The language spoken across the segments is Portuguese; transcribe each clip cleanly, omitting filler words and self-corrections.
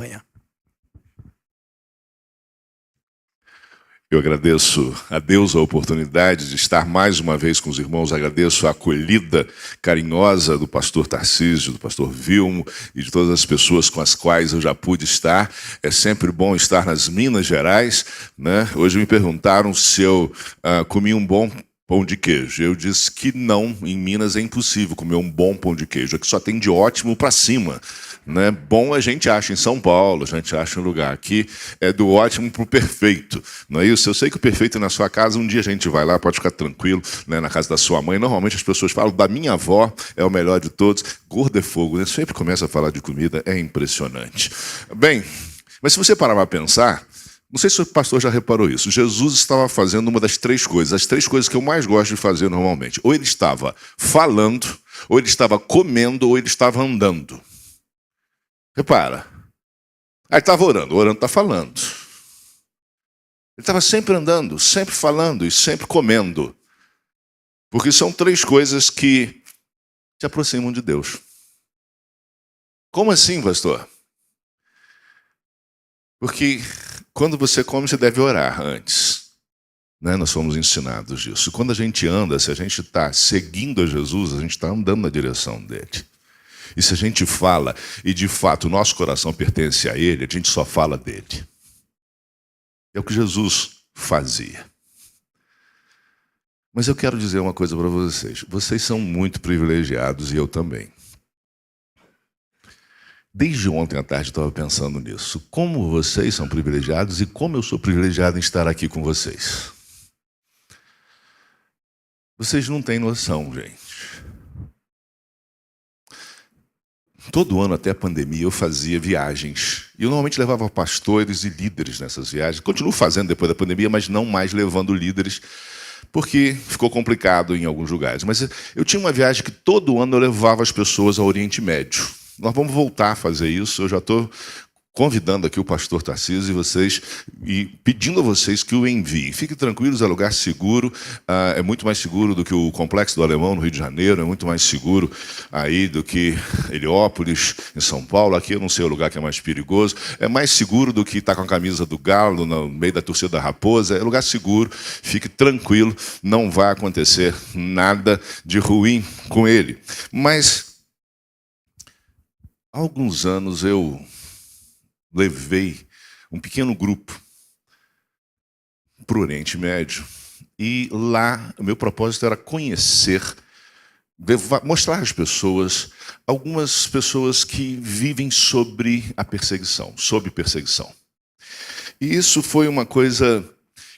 Manhã. Eu agradeço a Deus a oportunidade de estar mais uma vez com os irmãos. Agradeço a acolhida carinhosa do pastor Tarcísio, do pastor Vilmo e de todas as pessoas com as quais eu já pude estar. É sempre bom estar nas Minas Gerais, né? Hoje me perguntaram se eu comi um bom pão de queijo. Eu disse que não, em Minas é impossível comer um bom pão de queijo. Aqui só tem de ótimo para cima, né? Bom a gente acha em São Paulo, a gente acha em um lugar. Aqui é do ótimo para o perfeito, não é isso? Eu sei que o perfeito é na sua casa, um dia a gente vai lá, pode ficar tranquilo, né? Na casa da sua mãe. Normalmente as pessoas falam, da minha avó é o melhor de todos. Gordo é fogo, né? Sempre começa a falar de comida, é impressionante. Bem, mas se você parar para pensar, não sei se o pastor já reparou isso. Jesus estava fazendo uma das três coisas, as três coisas que eu mais gosto de fazer normalmente. Ou ele estava falando, ou ele estava comendo, ou ele estava andando. Repara. Aí estava orando, orando está falando. Ele estava sempre andando, sempre falando e sempre comendo. Porque são três coisas que te aproximam de Deus. Como assim, pastor? Porque quando você come, você deve orar antes. Né? Nós fomos ensinados disso. Quando a gente anda, se a gente está seguindo a Jesus, a gente está andando na direção dele. E se a gente fala, e de fato o nosso coração pertence a ele, a gente só fala dele. É o que Jesus fazia. Mas eu quero dizer uma coisa para vocês. Vocês são muito privilegiados e eu também. Desde ontem à tarde eu estava pensando nisso. Como vocês são privilegiados e como eu sou privilegiado em estar aqui com vocês. Vocês não têm noção, gente. Todo ano, até a pandemia, eu fazia viagens. E eu normalmente levava pastores e líderes nessas viagens. Continuo fazendo depois da pandemia, mas não mais levando líderes, porque ficou complicado em alguns lugares. Mas eu tinha uma viagem que todo ano eu levava as pessoas ao Oriente Médio. Nós vamos voltar a fazer isso. Eu já estou convidando aqui o pastor Tarcísio e pedindo a vocês que o enviem. Fiquem tranquilos, é lugar seguro, é muito mais seguro do que o Complexo do Alemão, no Rio de Janeiro, é muito mais seguro aí do que Heliópolis, em São Paulo. Aqui eu não sei o lugar que é mais perigoso. É mais seguro do que estar com a camisa do Galo no meio da torcida da Raposa. É lugar seguro, fique tranquilo, não vai acontecer nada de ruim com ele. Mas há alguns anos eu levei um pequeno grupo para o Oriente Médio e lá o meu propósito era conhecer, mostrar às pessoas, algumas pessoas que vivem sob perseguição. E isso foi uma coisa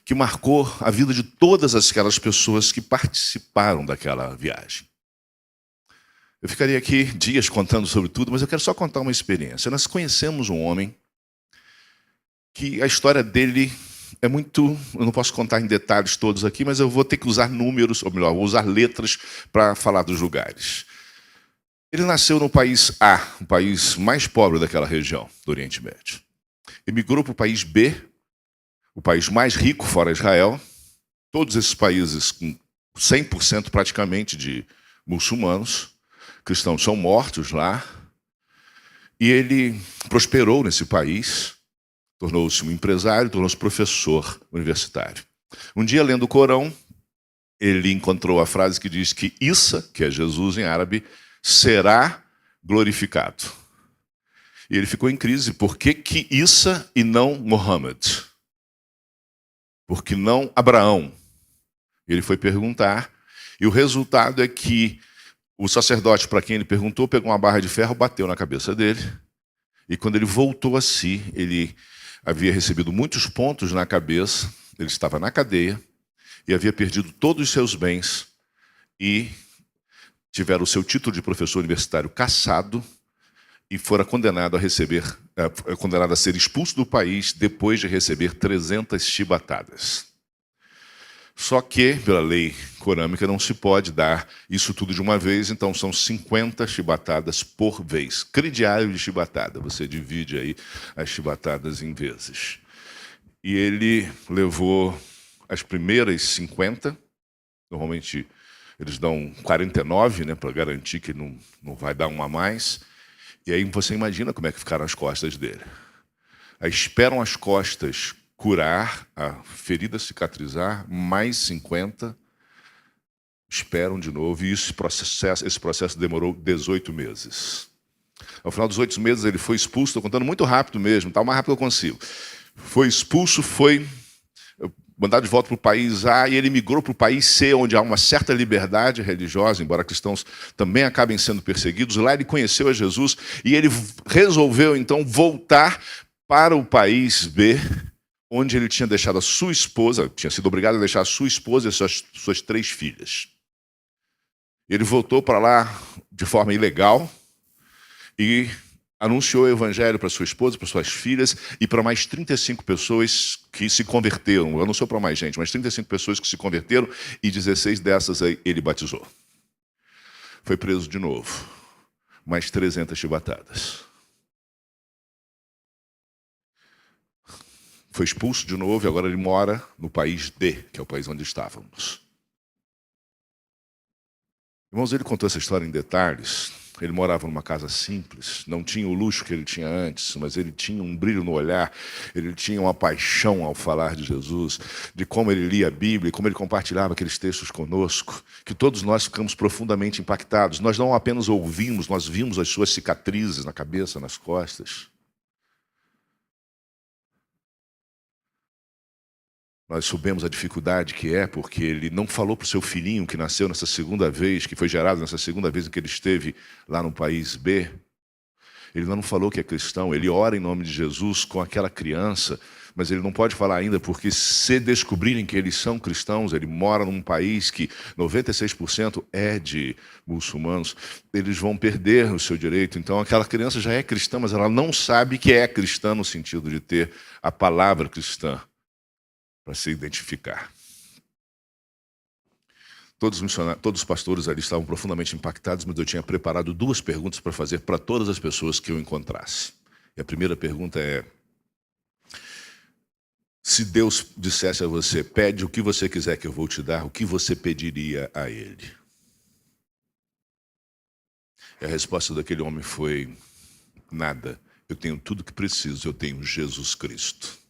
que marcou a vida de todas aquelas pessoas que participaram daquela viagem. Eu ficaria aqui dias contando sobre tudo, mas eu quero só contar uma experiência. Nós conhecemos um homem que a história dele é muito... Eu não posso contar em detalhes todos aqui, mas eu vou ter que usar números, ou melhor, vou usar letras para falar dos lugares. Ele nasceu no país A, o país mais pobre daquela região do Oriente Médio. Emigrou para o país B, o país mais rico fora Israel. Todos esses países com 100% praticamente de muçulmanos. Cristãos são mortos lá. E ele prosperou nesse país. Tornou-se um empresário, tornou-se professor universitário. Um dia, lendo o Corão, ele encontrou a frase que diz que Isa, que é Jesus em árabe, será glorificado. E ele ficou em crise. Por que Isa e não Muhammad? Por que não Abraão? Ele foi perguntar, e o resultado é que o sacerdote para quem ele perguntou pegou uma barra de ferro, bateu na cabeça dele, e quando ele voltou a si, ele havia recebido muitos pontos na cabeça, ele estava na cadeia e havia perdido todos os seus bens e tiveram o seu título de professor universitário cassado e fora condenado a ser expulso do país depois de receber 300 chibatadas. Só que, pela lei corâmica, não se pode dar isso tudo de uma vez, então são 50 chibatadas por vez. Crediário de chibatada, você divide aí as chibatadas em vezes. E ele levou as primeiras 50, normalmente eles dão 49, né, para garantir que não vai dar uma a mais. E aí você imagina como é que ficaram as costas dele. esperam as costas curar, a ferida cicatrizar, mais 50 esperam de novo, e esse processo demorou 18 meses. Ao final dos 8 meses ele foi expulso, estou contando muito rápido mesmo, tá? O mais rápido que eu consigo. Foi expulso, foi mandado de volta para o país A, e ele migrou para o país C, onde há uma certa liberdade religiosa, embora cristãos também acabem sendo perseguidos. Lá ele conheceu a Jesus, e ele resolveu então voltar para o país B, onde ele tinha deixado a sua esposa, tinha sido obrigado a deixar a sua esposa e suas 3 filhas. Ele voltou para lá de forma ilegal e anunciou o evangelho para sua esposa, para suas filhas e para mais 35 pessoas que se converteram. Anunciou para mais gente, mas 35 pessoas que se converteram, e 16 dessas ele batizou. Foi preso de novo. Mais 300 chibatadas. Foi expulso de novo e agora ele mora no país D, que é o país onde estávamos. Irmãos, ele contou essa história em detalhes. Ele morava numa casa simples, não tinha o luxo que ele tinha antes, mas ele tinha um brilho no olhar, ele tinha uma paixão ao falar de Jesus, de como ele lia a Bíblia, como ele compartilhava aqueles textos conosco, que todos nós ficamos profundamente impactados. Nós não apenas ouvimos, nós vimos as suas cicatrizes na cabeça, nas costas. Nós soubemos a dificuldade que é, porque ele não falou para o seu filhinho que nasceu nessa segunda vez, que foi gerado nessa segunda vez em que ele esteve lá no país B. Ele não falou que é cristão, ele ora em nome de Jesus com aquela criança, mas ele não pode falar ainda, porque se descobrirem que eles são cristãos, ele mora num país que 96% é de muçulmanos, eles vão perder o seu direito. Então aquela criança já é cristã, mas ela não sabe que é cristã no sentido de ter a palavra cristã para se identificar. Todos os pastores ali estavam profundamente impactados, mas eu tinha preparado 2 perguntas para fazer para todas as pessoas que eu encontrasse. E a primeira pergunta é: se Deus dissesse a você, pede o que você quiser que eu vou te dar, o que você pediria a Ele? E a resposta daquele homem foi: nada, eu tenho tudo que preciso, eu tenho Jesus Cristo.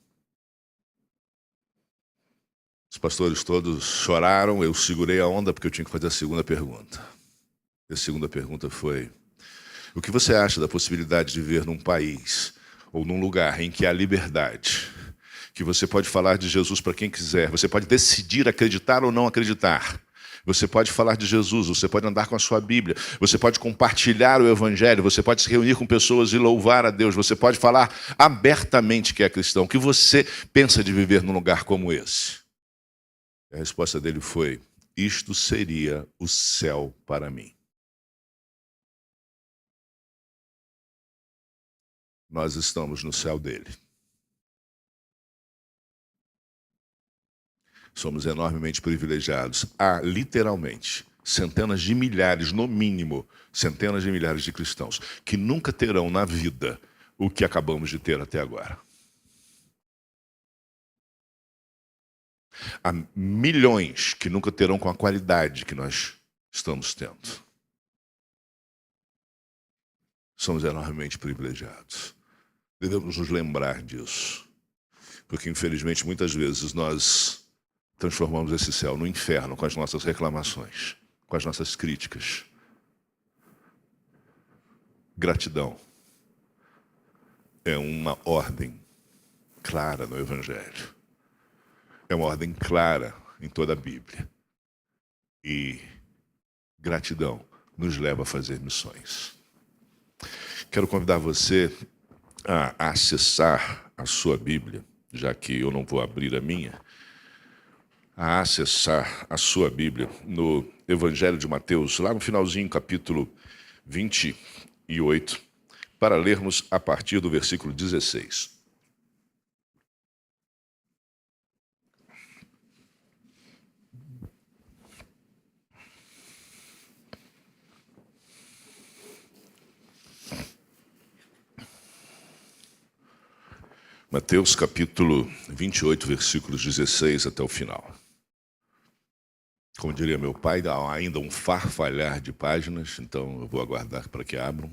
Os pastores todos choraram, eu segurei a onda porque eu tinha que fazer a segunda pergunta. E a segunda pergunta foi: o que você acha da possibilidade de viver num país ou num lugar em que há liberdade, que você pode falar de Jesus para quem quiser, você pode decidir acreditar ou não acreditar, você pode falar de Jesus, você pode andar com a sua Bíblia, você pode compartilhar o Evangelho, você pode se reunir com pessoas e louvar a Deus, você pode falar abertamente que é cristão. O que você pensa de viver num lugar como esse? A resposta dele foi: isto seria o céu para mim. Nós estamos no céu dele. Somos enormemente privilegiados. Há, literalmente, centenas de milhares, no mínimo, centenas de milhares de cristãos que nunca terão na vida o que acabamos de ter até agora. Há milhões que nunca terão com a qualidade que nós estamos tendo. Somos enormemente privilegiados. Devemos nos lembrar disso. Porque, infelizmente, muitas vezes nós transformamos esse céu no inferno com as nossas reclamações, com as nossas críticas. Gratidão é uma ordem clara no Evangelho. É uma ordem clara em toda a Bíblia. E gratidão nos leva a fazer missões. Quero convidar você a acessar a sua Bíblia, já que eu não vou abrir a minha, a acessar a sua Bíblia no Evangelho de Mateus, lá no finalzinho, capítulo 28, para lermos a partir do versículo 16. Mateus capítulo 28, versículos 16 até o final. Como diria meu pai, há ainda um farfalhar de páginas, então eu vou aguardar para que abram.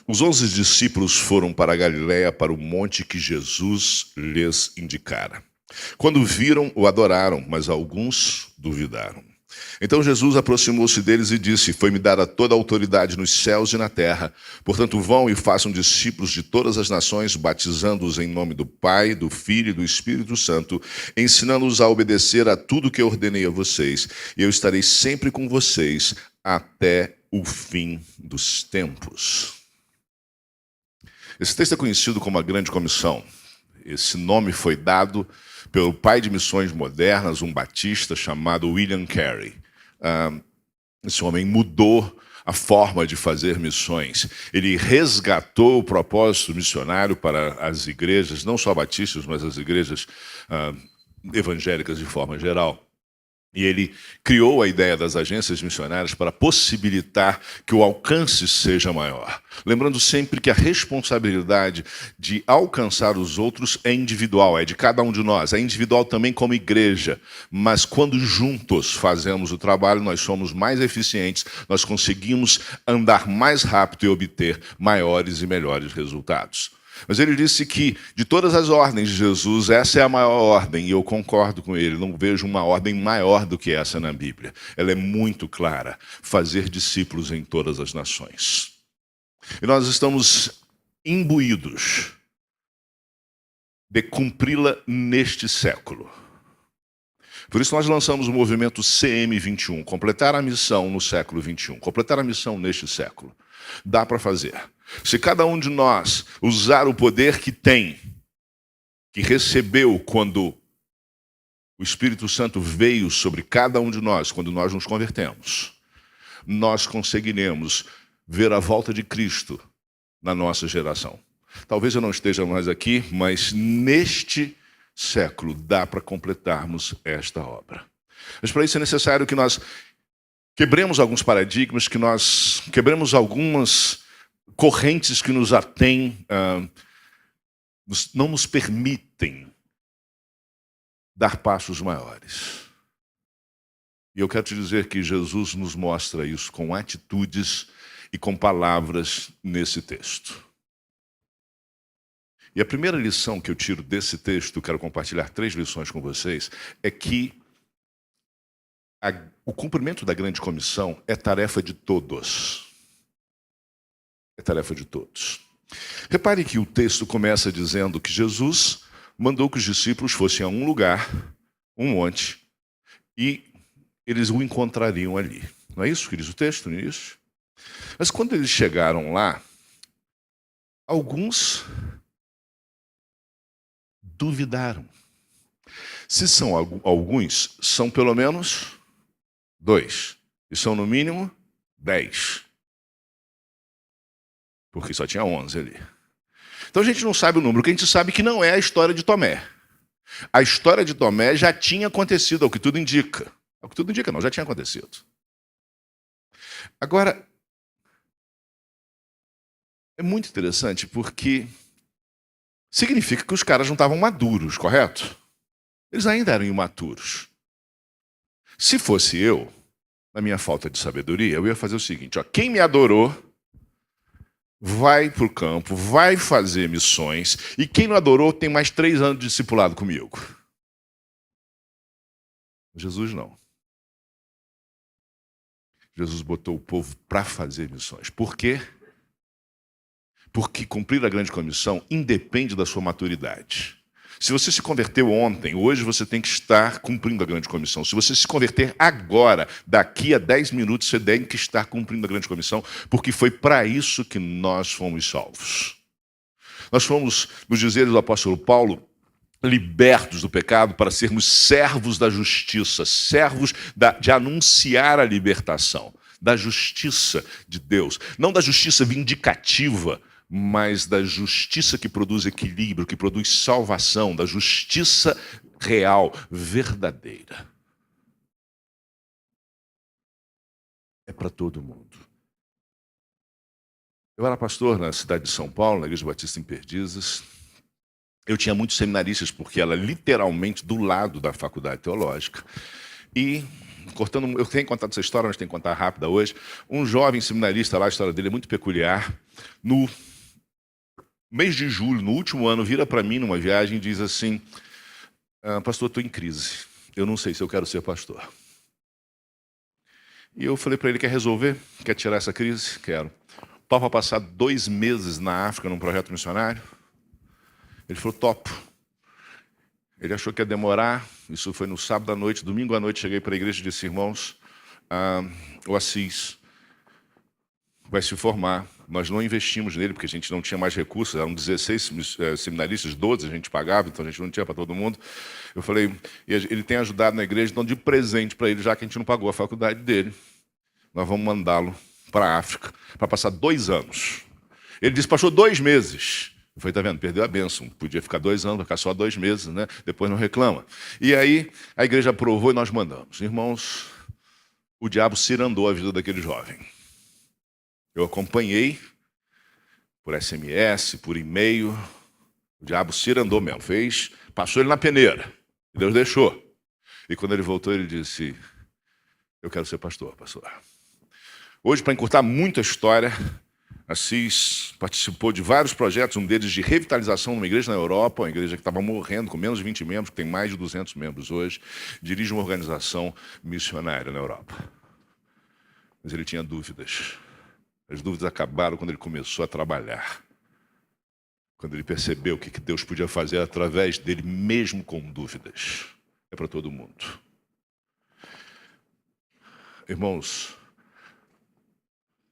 Os 11 discípulos foram para a Galiléia, para o monte que Jesus lhes indicara. Quando viram, o adoraram, mas alguns duvidaram. Então Jesus aproximou-se deles e disse: Foi-me dada toda a autoridade nos céus e na terra. Portanto, vão e façam discípulos de todas as nações, batizando-os em nome do Pai, do Filho e do Espírito Santo, ensinando-os a obedecer a tudo que eu ordenei a vocês. E eu estarei sempre com vocês até o fim dos tempos. Esse texto é conhecido como a Grande Comissão. Esse nome foi dado pelo pai de missões modernas, um batista chamado William Carey. Esse homem mudou a forma de fazer missões. Ele resgatou o propósito missionário para as igrejas, não só batistas, mas as igrejas evangélicas de forma geral. E ele criou a ideia das agências missionárias para possibilitar que o alcance seja maior. Lembrando sempre que a responsabilidade de alcançar os outros é individual, é de cada um de nós. É individual também como igreja. Mas quando juntos fazemos o trabalho, nós somos mais eficientes, nós conseguimos andar mais rápido e obter maiores e melhores resultados. Mas ele disse que, de todas as ordens de Jesus, essa é a maior ordem, e eu concordo com ele. Não vejo uma ordem maior do que essa na Bíblia. Ela é muito clara: fazer discípulos em todas as nações. E nós estamos imbuídos de cumpri-la neste século. Por isso nós lançamos o movimento CM21, completar a missão no século XXI, completar a missão neste século. Dá para fazer. Se cada um de nós usar o poder que tem, que recebeu quando o Espírito Santo veio sobre cada um de nós, quando nós nos convertemos, nós conseguiremos ver a volta de Cristo na nossa geração. Talvez eu não esteja mais aqui, mas neste século dá para completarmos esta obra. Mas para isso é necessário que nós quebremos alguns paradigmas, que nós quebremos algumas correntes que nos atêm, não nos permitem dar passos maiores. E eu quero te dizer que Jesus nos mostra isso com atitudes e com palavras nesse texto. E a primeira lição que eu tiro desse texto, quero compartilhar 3 lições com vocês, é que o cumprimento da grande comissão é tarefa de todos. É tarefa de todos. Repare que o texto começa dizendo que Jesus mandou que os discípulos fossem a um lugar, um monte, e eles o encontrariam ali. Não é isso que diz o texto no início? Mas quando eles chegaram lá, alguns duvidaram. Se são alguns, são pelo menos 2. E são no mínimo 10. Porque só tinha 11 ali. Então a gente não sabe o número, o que a gente sabe que não é a história de Tomé. A história de Tomé já tinha acontecido, ao que tudo indica. Ao que tudo indica, não, já tinha acontecido. Agora, é muito interessante porque significa que os caras não estavam maduros, correto? Eles ainda eram imaturos. Se fosse eu, na minha falta de sabedoria, eu ia fazer o seguinte: quem me adorou vai para o campo, vai fazer missões, e quem não adorou tem mais 3 anos de discipulado comigo. Jesus não. Jesus botou o povo para fazer missões. Por quê? Porque cumprir a grande comissão independe da sua maturidade. Se você se converteu ontem, hoje você tem que estar cumprindo a grande comissão. Se você se converter agora, daqui a 10 minutos, você tem que estar cumprindo a grande comissão, porque foi para isso que nós fomos salvos. Nós fomos, nos dizeres do apóstolo Paulo, libertos do pecado para sermos servos da justiça, servos de anunciar a libertação, da justiça de Deus. Não da justiça vindicativa, mas da justiça que produz equilíbrio, que produz salvação, da justiça real, verdadeira. É para todo mundo. Eu era pastor na cidade de São Paulo, na Igreja Batista em Perdizes. Eu tinha muitos seminaristas, porque ela literalmente do lado da faculdade teológica. E, eu tenho contado essa história, mas tenho que contar rápida hoje. Um jovem seminarista lá, a história dele é muito peculiar. No mês de julho, no último ano, vira para mim numa viagem e diz assim: pastor, estou em crise. Eu não sei se eu quero ser pastor. E eu falei para ele: quer resolver? Quer tirar essa crise? Quero. Topa passar 2 meses na África num projeto missionário? Ele falou: topo. Ele achou que ia demorar. Isso foi no sábado à noite. Domingo à noite cheguei para a igreja e disse: irmãos, o Assis vai se formar. Nós não investimos nele porque a gente não tinha mais recursos. Eram 16 seminaristas, 12 a gente pagava, então a gente não tinha para todo mundo. Eu falei: ele tem ajudado na igreja, então de presente para ele, já que a gente não pagou a faculdade dele, nós vamos mandá-lo para a África para passar 2 anos. Ele disse: pastor, 2 meses. Eu falei: tá vendo, perdeu a bênção. Podia ficar 2 anos, vai ficar só 2 meses, né? Depois não reclama. E aí a igreja aprovou e nós mandamos. Irmãos, o diabo cirandou a vida daquele jovem. Eu acompanhei por SMS, por e-mail. O diabo cirandou mesmo, passou ele na peneira. Deus deixou. E quando ele voltou, ele disse: eu quero ser pastor. Hoje, para encurtar muito a história, Assis participou de vários projetos, um deles de revitalização numa igreja na Europa, uma igreja que estava morrendo, com menos de 20 membros, que tem mais de 200 membros hoje. Dirige uma organização missionária na Europa. Mas ele tinha dúvidas. As dúvidas acabaram quando ele começou a trabalhar. Quando ele percebeu o que Deus podia fazer através dele, mesmo com dúvidas. É para todo mundo. Irmãos,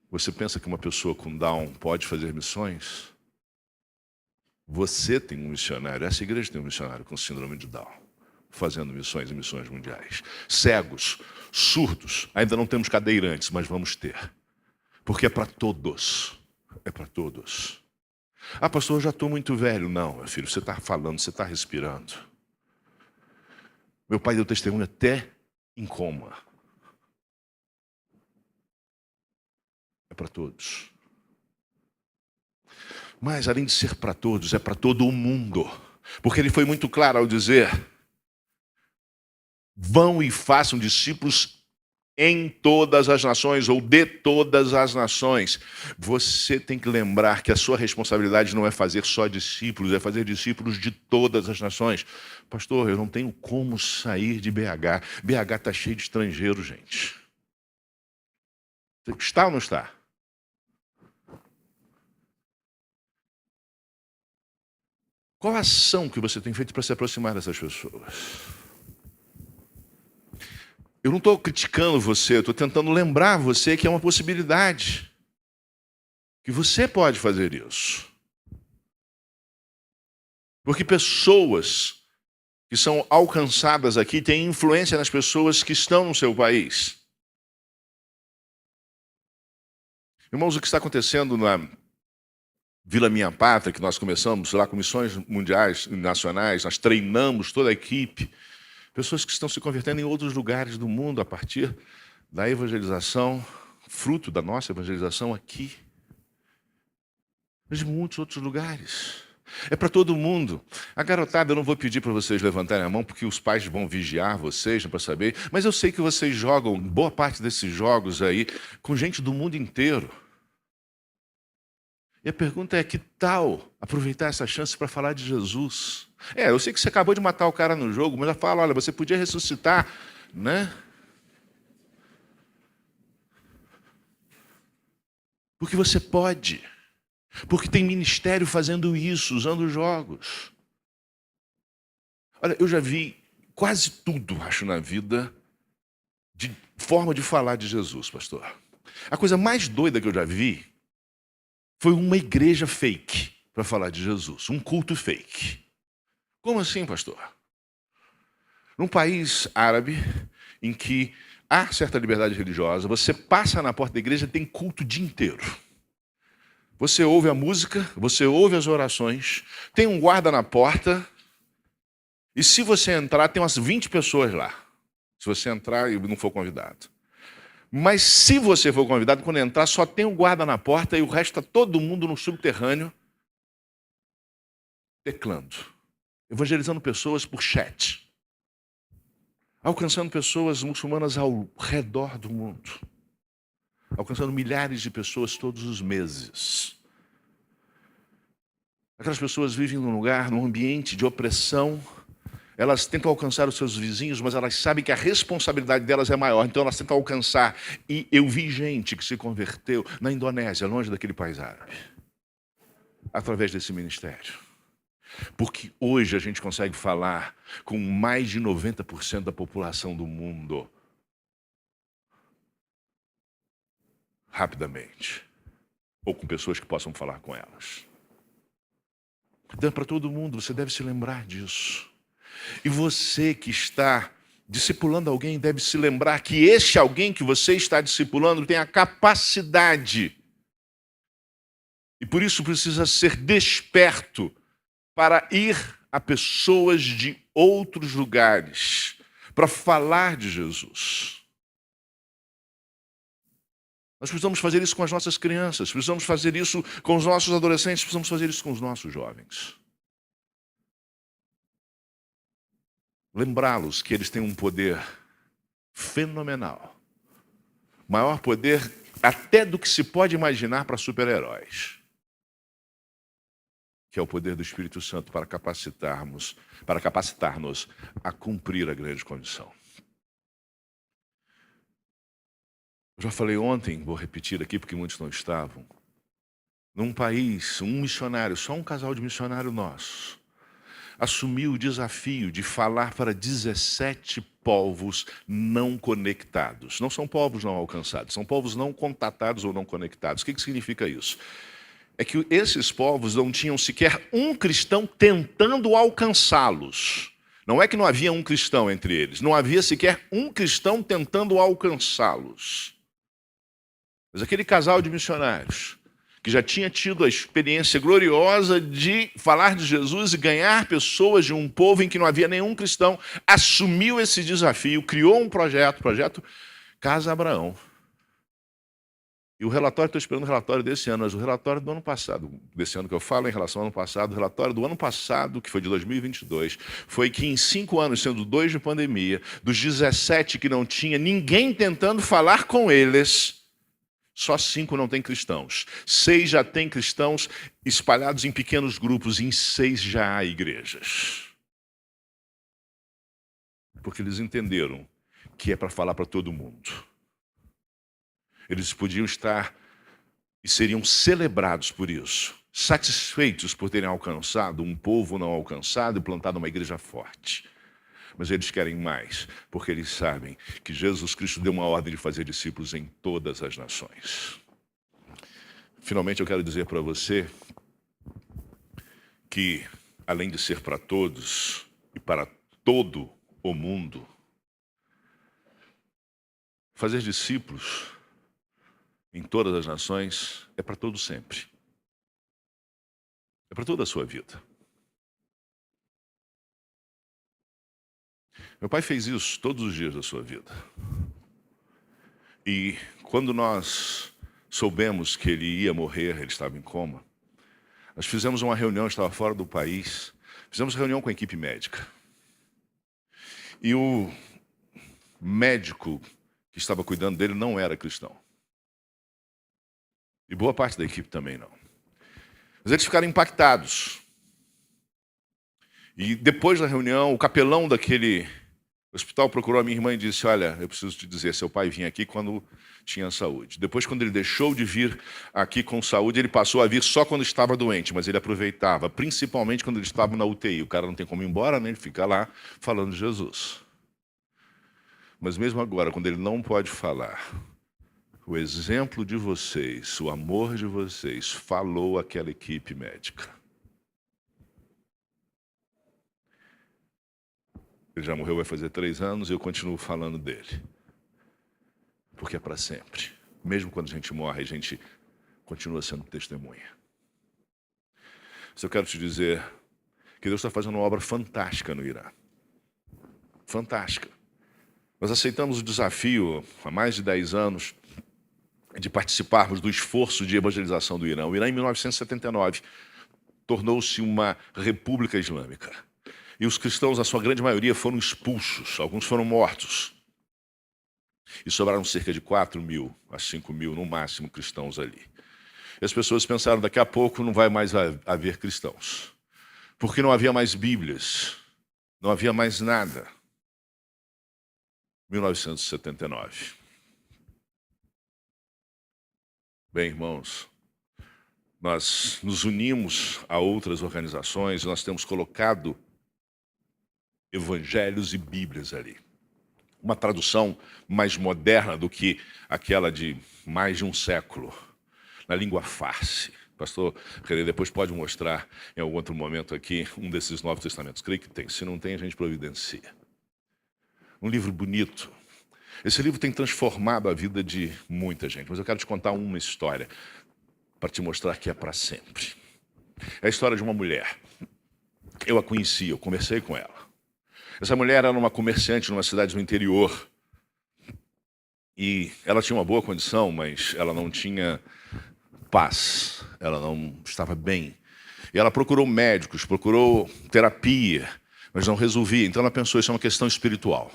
você pensa que uma pessoa com Down pode fazer missões? Você tem um missionário, essa igreja tem um missionário com síndrome de Down, fazendo missões e missões mundiais. Cegos, surdos, ainda não temos cadeirantes, mas vamos ter. Porque é para todos. É para todos. Pastor, eu já estou muito velho. Não, meu filho, você está falando, você está respirando. Meu pai deu testemunho até em coma. É para todos. Mas, além de ser para todos, é para todo o mundo. Porque ele foi muito claro ao dizer: vão e façam discípulos em todas as nações, ou de todas as nações. Você tem que lembrar que a sua responsabilidade não é fazer só discípulos, é fazer discípulos de todas as nações. Pastor, eu não tenho como sair de BH. BH está cheio de estrangeiros, gente. Está ou não está? Qual a ação que você tem feito para se aproximar dessas pessoas? Eu não estou criticando você, eu estou tentando lembrar você que é uma possibilidade. Que você pode fazer isso. Porque pessoas que são alcançadas aqui têm influência nas pessoas que estão no seu país. Irmãos, o que está acontecendo na Vila Minha Pátria, que nós começamos lá com missões mundiais e nacionais, nós treinamos toda a equipe, pessoas que estão se convertendo em outros lugares do mundo a partir da evangelização, fruto da nossa evangelização aqui. Mas de muitos outros lugares. É para todo mundo. A garotada, eu não vou pedir para vocês levantarem a mão, porque os pais vão vigiar vocês para saber, mas eu sei que vocês jogam boa parte desses jogos aí com gente do mundo inteiro. E a pergunta é: que tal aproveitar essa chance para falar de Jesus? Eu sei que você acabou de matar o cara no jogo, mas eu falo: olha, você podia ressuscitar, né? Porque você pode. Porque tem ministério fazendo isso, usando jogos. Olha, eu já vi quase tudo, acho, na vida, de forma de falar de Jesus, pastor. A coisa mais doida que eu já vi foi uma igreja fake para falar de Jesus, um culto fake. Como assim, pastor? Num país árabe, em que há certa liberdade religiosa, você passa na porta da igreja e tem culto o dia inteiro. Você ouve a música, você ouve as orações, tem um guarda na porta, e se você entrar, tem umas 20 pessoas lá. Se você entrar e não for convidado. Mas se você for convidado, quando entrar, só tem um guarda na porta e o resto está todo mundo no subterrâneo, teclando, evangelizando pessoas por chat, alcançando pessoas muçulmanas ao redor do mundo, alcançando milhares de pessoas todos os meses. Aquelas pessoas vivem num lugar, num ambiente de opressão. Elas tentam alcançar os seus vizinhos, mas elas sabem que a responsabilidade delas é maior, então elas tentam alcançar. E eu vi gente que se converteu na Indonésia, longe daquele país árabe, através desse ministério. Porque hoje a gente consegue falar com mais de 90% da população do mundo rapidamente, ou com pessoas que possam falar com elas. Então, para todo mundo, você deve se lembrar disso. E você que está discipulando alguém deve se lembrar que este alguém que você está discipulando tem a capacidade. E por isso precisa ser desperto para ir a pessoas de outros lugares, para falar de Jesus. Nós precisamos fazer isso com as nossas crianças, precisamos fazer isso com os nossos adolescentes, precisamos fazer isso com os nossos jovens. Lembrá-los que eles têm um poder fenomenal. Maior poder até do que se pode imaginar para super-heróis. Que é o poder do Espírito Santo para capacitar-nos a cumprir a grande comissão. Eu já falei ontem, vou repetir aqui porque muitos não estavam. Num país, um missionário, só um casal de missionário nosso, assumiu o desafio de falar para 17 povos não conectados. Não são povos não alcançados, são povos não contatados ou não conectados. O que significa isso? É que esses povos não tinham sequer um cristão tentando alcançá-los. Não é que não havia um cristão entre eles, não havia sequer um cristão tentando alcançá-los. Mas aquele casal de missionários, que já tinha tido a experiência gloriosa de falar de Jesus e ganhar pessoas de um povo em que não havia nenhum cristão, assumiu esse desafio, criou um projeto, o projeto Casa Abraão. E o relatório, estou esperando o relatório desse ano, mas o relatório do ano passado, desse ano que eu falo em relação ao ano passado, o relatório do ano passado, que foi de 2022, foi que em 5 anos, sendo 2 de pandemia, dos 17 que não tinha ninguém tentando falar com eles, só 5 não têm cristãos. 6 já têm cristãos espalhados em pequenos grupos, e em 6 já há igrejas. Porque eles entenderam que é para falar para todo mundo. Eles podiam estar e seriam celebrados por isso, satisfeitos por terem alcançado um povo não alcançado e plantado uma igreja forte. Mas eles querem mais, porque eles sabem que Jesus Cristo deu uma ordem de fazer discípulos em todas as nações. Finalmente eu quero dizer para você que, além de ser para todos e para todo o mundo, fazer discípulos em todas as nações é para todo sempre. É para toda a sua vida. Meu pai fez isso todos os dias da sua vida. E quando nós soubemos que ele ia morrer, ele estava em coma, nós fizemos uma reunião, estava fora do país, fizemos reunião com a equipe médica. E o médico que estava cuidando dele não era cristão. E boa parte da equipe também não. Mas eles ficaram impactados. E depois da reunião, o capelão daquele hospital procurou a minha irmã e disse: olha, eu preciso te dizer, seu pai vinha aqui quando tinha saúde. Depois, quando ele deixou de vir aqui com saúde, ele passou a vir só quando estava doente, mas ele aproveitava, principalmente quando ele estava na UTI. O cara não tem como ir embora, né? Ele fica lá falando de Jesus. Mas mesmo agora, quando ele não pode falar, o exemplo de vocês, o amor de vocês, falou àquela equipe médica. Ele já morreu, vai fazer 3 anos, e eu continuo falando dele. Porque é para sempre. Mesmo quando a gente morre, a gente continua sendo testemunha. Mas eu quero te dizer que Deus está fazendo uma obra fantástica no Irã. Fantástica. Nós aceitamos o desafio, há mais de 10 anos, de participarmos do esforço de evangelização do Irã. O Irã, em 1979, tornou-se uma república islâmica. E os cristãos, a sua grande maioria, foram expulsos, alguns foram mortos. E sobraram cerca de 4.000 a 5.000, no máximo, cristãos ali. E as pessoas pensaram, daqui a pouco não vai mais haver cristãos. Porque não havia mais Bíblias, não havia mais nada. 1979. Bem, irmãos, nós nos unimos a outras organizações, nós temos colocado evangelhos e Bíblias ali. Uma tradução mais moderna do que aquela de mais de um século, na língua farsi. Pastor René depois pode mostrar em algum outro momento aqui um desses Novos Testamentos. Creio que tem. Se não tem, a gente providencia. Um livro bonito. Esse livro tem transformado a vida de muita gente, mas eu quero te contar uma história para te mostrar que é para sempre. É a história de uma mulher. Eu a conheci, eu conversei com ela. Essa mulher era uma comerciante numa cidade do interior. E ela tinha uma boa condição, mas ela não tinha paz. Ela não estava bem. E ela procurou médicos, procurou terapia, mas não resolvia. Então ela pensou, isso é uma questão espiritual.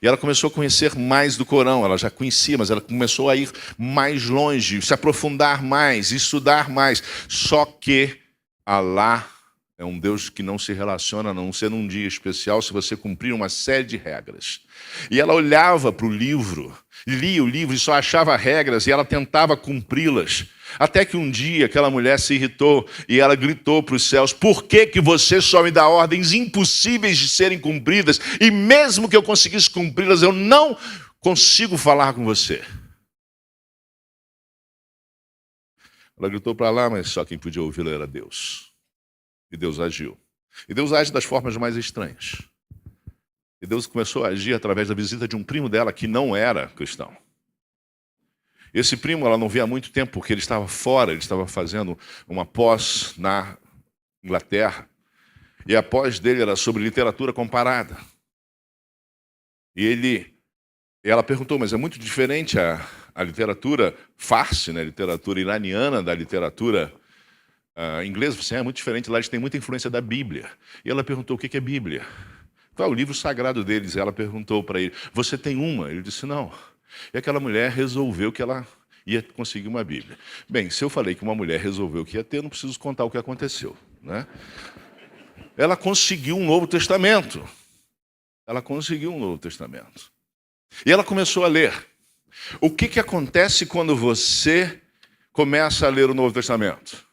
E ela começou a conhecer mais do Corão. Ela já conhecia, mas ela começou a ir mais longe, se aprofundar mais, estudar mais. Só que Alá é um Deus que não se relaciona, a não ser num dia especial, se você cumprir uma série de regras. E ela olhava para o livro, lia o livro e só achava regras, e ela tentava cumpri-las. Até que um dia aquela mulher se irritou e ela gritou para os céus, por que que você só me dá ordens impossíveis de serem cumpridas? E mesmo que eu conseguisse cumpri-las, eu não consigo falar com você. Ela gritou para lá, mas só quem podia ouvi-la era Deus. E Deus agiu. E Deus age das formas mais estranhas. E Deus começou a agir através da visita de um primo dela que não era cristão. Esse primo ela não via há muito tempo, porque ele estava fora, ele estava fazendo uma pós na Inglaterra. E a pós dele era sobre literatura comparada. E ela perguntou, mas é muito diferente a literatura farsi, né, a literatura iraniana da literatura inglesa? Você é muito diferente, lá eles têm muita influência da Bíblia. E ela perguntou, o que é Bíblia? Qual é o livro sagrado deles? Ela perguntou para ele, você tem uma? Ele disse, não. E aquela mulher resolveu que ela ia conseguir uma Bíblia. Bem, se eu falei que uma mulher resolveu que ia ter, eu não preciso contar o que aconteceu, né? Ela conseguiu um Novo Testamento. Ela conseguiu um Novo Testamento. E ela começou a ler. O que acontece quando você começa a ler o Novo Testamento?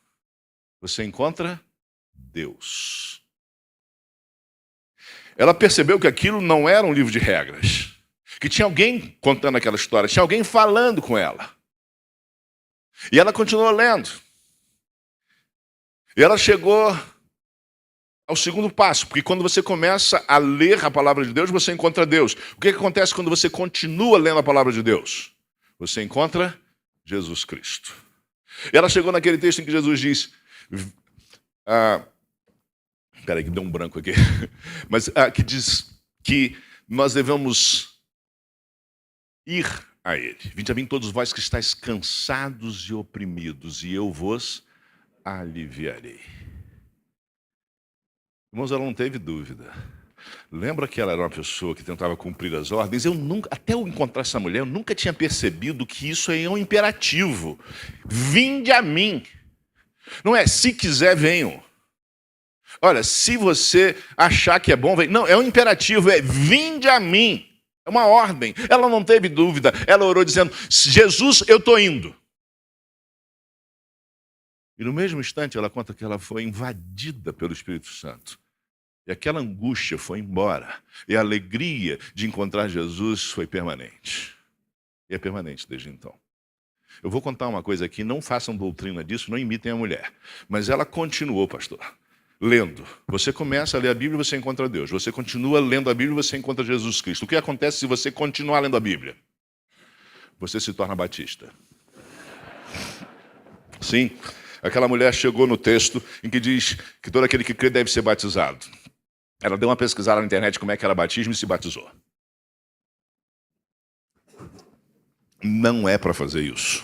Você encontra Deus. Ela percebeu que aquilo não era um livro de regras. Que tinha alguém contando aquela história, tinha alguém falando com ela. E ela continuou lendo. E ela chegou ao segundo passo, porque quando você começa a ler a palavra de Deus, você encontra Deus. O que acontece quando você continua lendo a palavra de Deus? Você encontra Jesus Cristo. E ela chegou naquele texto em que Jesus diz... Peraí, que deu um branco aqui. Mas que diz que nós devemos... ir a Ele. Vinde a mim todos vós que estáis cansados e oprimidos, e eu vos aliviarei. Irmãos, ela não teve dúvida. Lembra que ela era uma pessoa que tentava cumprir as ordens? Até eu encontrar essa mulher, eu nunca tinha percebido que isso é um imperativo. Vinde a mim. Não é, se quiser, venham. Olha, se você achar que é bom, vem. Não, é um imperativo, é vinde a mim. É uma ordem. Ela não teve dúvida. Ela orou dizendo, Jesus, eu estou indo. E no mesmo instante ela conta que ela foi invadida pelo Espírito Santo. E aquela angústia foi embora. E a alegria de encontrar Jesus foi permanente. E é permanente desde então. Eu vou contar uma coisa aqui, não façam doutrina disso, não imitem a mulher. Mas ela continuou, pastor, lendo. Você começa a ler a Bíblia e você encontra Deus. Você continua lendo a Bíblia e você encontra Jesus Cristo. O que acontece se você continuar lendo a Bíblia? Você se torna batista. Sim, aquela mulher chegou no texto em que diz que todo aquele que crê deve ser batizado. Ela deu uma pesquisada na internet como é que era batismo e se batizou. Não é para fazer isso.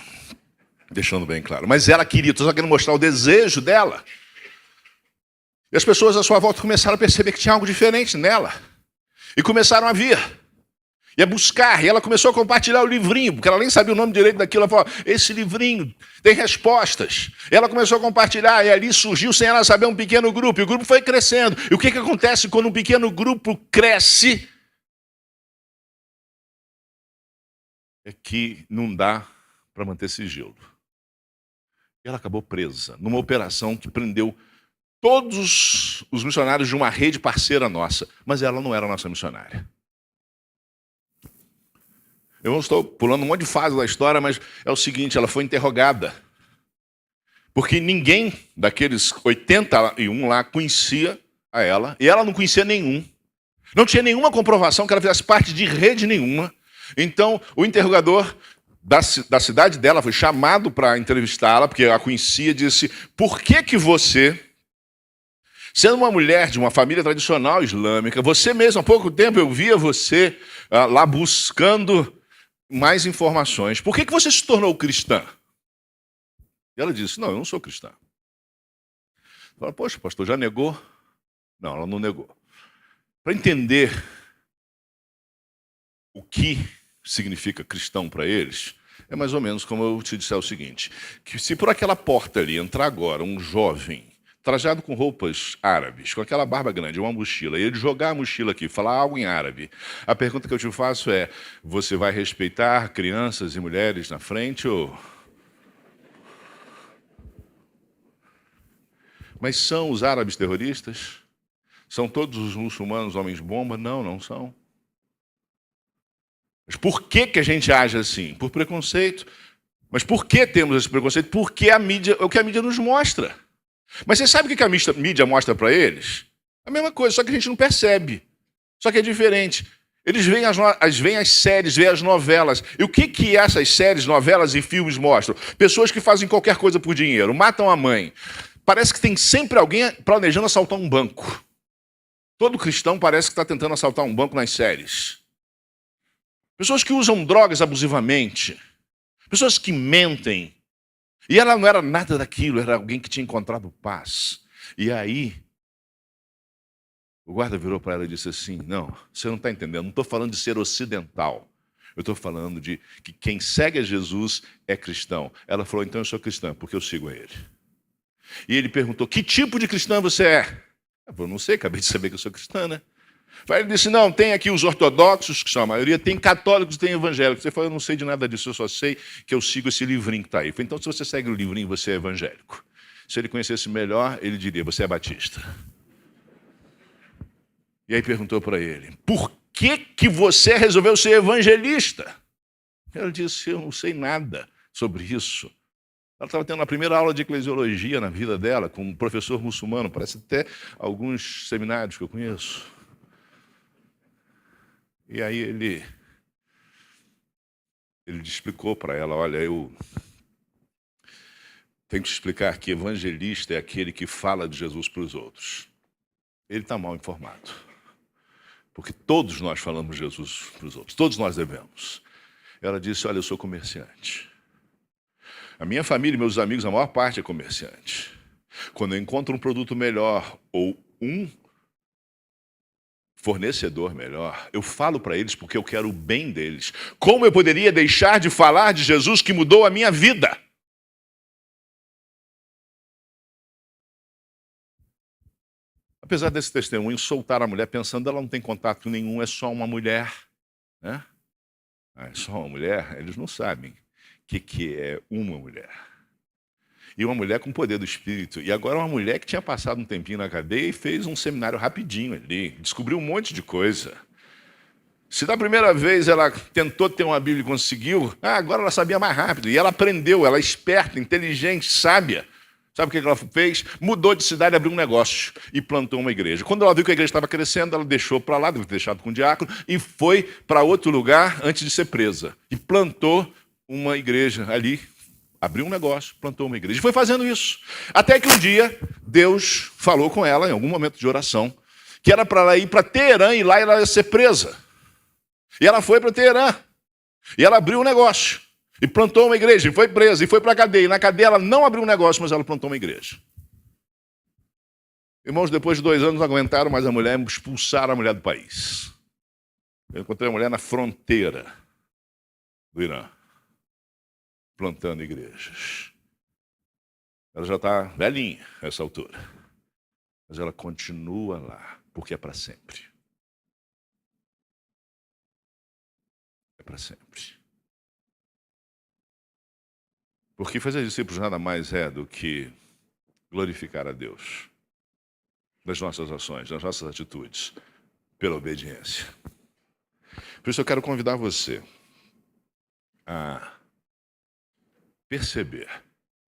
Deixando bem claro. Mas ela queria, estou só querendo mostrar o desejo dela. E as pessoas à sua volta começaram a perceber que tinha algo diferente nela. E começaram a vir. Ia buscar, e ela começou a compartilhar o livrinho, porque ela nem sabia o nome direito daquilo. Ela falou, esse livrinho tem respostas. E ela começou a compartilhar, e ali surgiu, sem ela saber, um pequeno grupo. E o grupo foi crescendo. E o que acontece quando um pequeno grupo cresce? É que não dá para manter sigilo. E ela acabou presa numa operação que prendeu todos os missionários de uma rede parceira nossa. Mas ela não era nossa missionária. Eu não estou pulando um monte de fase da história, mas é o seguinte, ela foi interrogada. Porque ninguém daqueles 81 lá conhecia a ela, e ela não conhecia nenhum. Não tinha nenhuma comprovação que ela fizesse parte de rede nenhuma. Então, o interrogador da cidade dela foi chamado para entrevistá-la, porque a conhecia, disse, por que você, sendo uma mulher de uma família tradicional islâmica, você mesmo, há pouco tempo eu via você lá buscando mais informações. Por que você se tornou cristã? E ela disse, não, eu não sou cristã. Ela, poxa, pastor, já negou? Não, ela não negou. Para entender o que significa cristão para eles, é mais ou menos como eu te disser o seguinte, que se por aquela porta ali entrar agora um jovem trajado com roupas árabes, com aquela barba grande, uma mochila, e ele jogar a mochila aqui, falar algo em árabe, a pergunta que eu te faço é, você vai respeitar crianças e mulheres na frente ou... Mas são os árabes terroristas? São todos os muçulmanos homens-bomba? Não, não são. Mas por que a gente age assim? Por preconceito. Mas por que temos esse preconceito? Porque a mídia, é o que a mídia nos mostra. Mas você sabe o que a mídia mostra para eles? A mesma coisa, só que a gente não percebe. Só que é diferente. Eles veem as séries, veem as novelas. E o que essas séries, novelas e filmes mostram? Pessoas que fazem qualquer coisa por dinheiro, matam a mãe. Parece que tem sempre alguém planejando assaltar um banco. Todo cristão parece que está tentando assaltar um banco nas séries. Pessoas que usam drogas abusivamente. Pessoas que mentem. E ela não era nada daquilo, era alguém que tinha encontrado paz. E aí, o guarda virou para ela e disse assim, não, você não está entendendo, não estou falando de ser ocidental. Eu estou falando de que quem segue a Jesus é cristão. Ela falou, então eu sou cristã, porque eu sigo a ele. E ele perguntou, que tipo de cristã você é? Eu não sei, acabei de saber que eu sou cristã, né? Ele disse, não, tem aqui os ortodoxos, que são a maioria, tem católicos, tem evangélicos. Você falou, eu não sei de nada disso, eu só sei que eu sigo esse livrinho que está aí. Eu falei, então, se você segue o livrinho, você é evangélico. Se ele conhecesse melhor, ele diria, você é batista. E aí perguntou para ele, por que você resolveu ser evangelista? Ela disse, eu não sei nada sobre isso. Ela estava tendo a primeira aula de eclesiologia na vida dela, com um professor muçulmano, parece até alguns seminários que eu conheço. E aí ele explicou para ela, olha, eu tenho que te explicar que evangelista é aquele que fala de Jesus para os outros. Ele está mal informado. Porque todos nós falamos de Jesus para os outros, todos nós devemos. Ela disse, olha, eu sou comerciante. A minha família e meus amigos, a maior parte é comerciante. Quando eu encontro um produto melhor ou um fornecedor melhor, eu falo para eles porque eu quero o bem deles. Como eu poderia deixar de falar de Jesus que mudou a minha vida? Apesar desse testemunho soltar a mulher pensando, ela não tem contato nenhum, é só uma mulher, né? É só uma mulher, eles não sabem o que é uma mulher. E uma mulher com poder do Espírito. E agora uma mulher que tinha passado um tempinho na cadeia e fez um seminário rapidinho ali. Descobriu um monte de coisa. Se da primeira vez ela tentou ter uma Bíblia e conseguiu, agora ela sabia mais rápido. E ela aprendeu, ela é esperta, inteligente, sábia. Sabe o que ela fez? Mudou de cidade, abriu um negócio e plantou uma igreja. Quando ela viu que a igreja estava crescendo, ela deixou para lá, deve ter deixado com o diácono, e foi para outro lugar antes de ser presa. E plantou uma igreja ali. Abriu um negócio, plantou uma igreja. E foi fazendo isso. Até que um dia, Deus falou com ela, em algum momento de oração, que era para ela ir para Teherã e lá ela ia ser presa. E ela foi para Teherã. E ela abriu um negócio. E plantou uma igreja. E foi presa. E foi para a cadeia. E na cadeia ela não abriu um negócio, mas ela plantou uma igreja. Irmãos, depois de 2 anos não aguentaram mais a mulher, expulsaram a mulher do país. Eu encontrei uma mulher na fronteira do Irã, plantando igrejas. Ela já está velhinha a essa altura, mas ela continua lá, porque é para sempre. É para sempre. Porque fazer discípulos nada mais é do que glorificar a Deus das nossas ações, das nossas atitudes, pela obediência. Por isso eu quero convidar você a perceber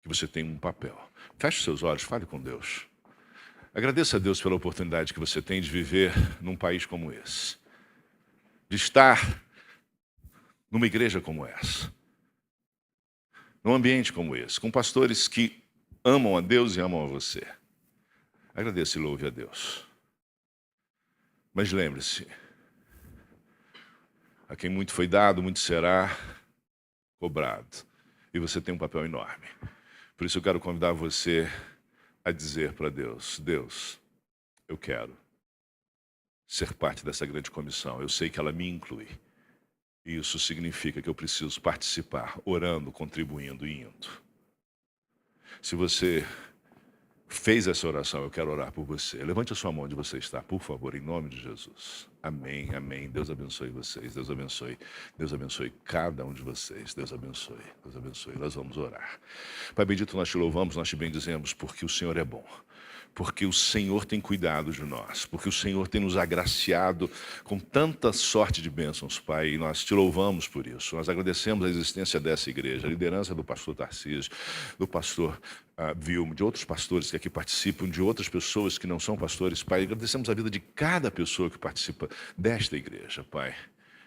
que você tem um papel. Feche seus olhos, fale com Deus. Agradeça a Deus pela oportunidade que você tem de viver num país como esse, de estar numa igreja como essa, num ambiente como esse, com pastores que amam a Deus e amam a você. Agradeça e louve a Deus. Mas lembre-se, a quem muito foi dado, muito será cobrado. E você tem um papel enorme. Por isso eu quero convidar você a dizer para Deus: Deus, eu quero ser parte dessa grande comissão. Eu sei que ela me inclui. E isso significa que eu preciso participar, orando, contribuindo e indo. Se você fez essa oração, eu quero orar por você. Levante a sua mão onde você está, por favor, em nome de Jesus. Amém, amém. Deus abençoe vocês. Deus abençoe. Deus abençoe cada um de vocês. Deus abençoe. Deus abençoe. Nós vamos orar. Pai bendito, nós te louvamos, nós te bendizemos, porque o Senhor é bom. Porque o Senhor tem cuidado de nós, porque o Senhor tem nos agraciado com tanta sorte de bênçãos, Pai, e nós te louvamos por isso. Nós agradecemos a existência dessa igreja, a liderança do pastor Tarcísio, do pastor Vilmo, de outros pastores que aqui participam, de outras pessoas que não são pastores, Pai. Agradecemos a vida de cada pessoa que participa desta igreja, Pai.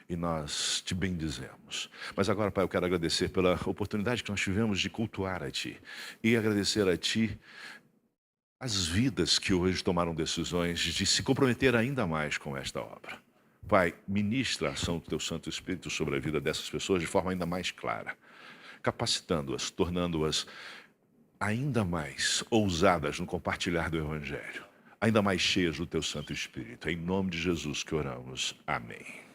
E nós te bendizemos. Mas agora, Pai, eu quero agradecer pela oportunidade que nós tivemos de cultuar a Ti. E agradecer a Ti as vidas que hoje tomaram decisões de se comprometer ainda mais com esta obra. Pai, ministra a ação do Teu Santo Espírito sobre a vida dessas pessoas de forma ainda mais clara, capacitando-as, tornando-as ainda mais ousadas no compartilhar do Evangelho, ainda mais cheias do Teu Santo Espírito. É em nome de Jesus que oramos. Amém.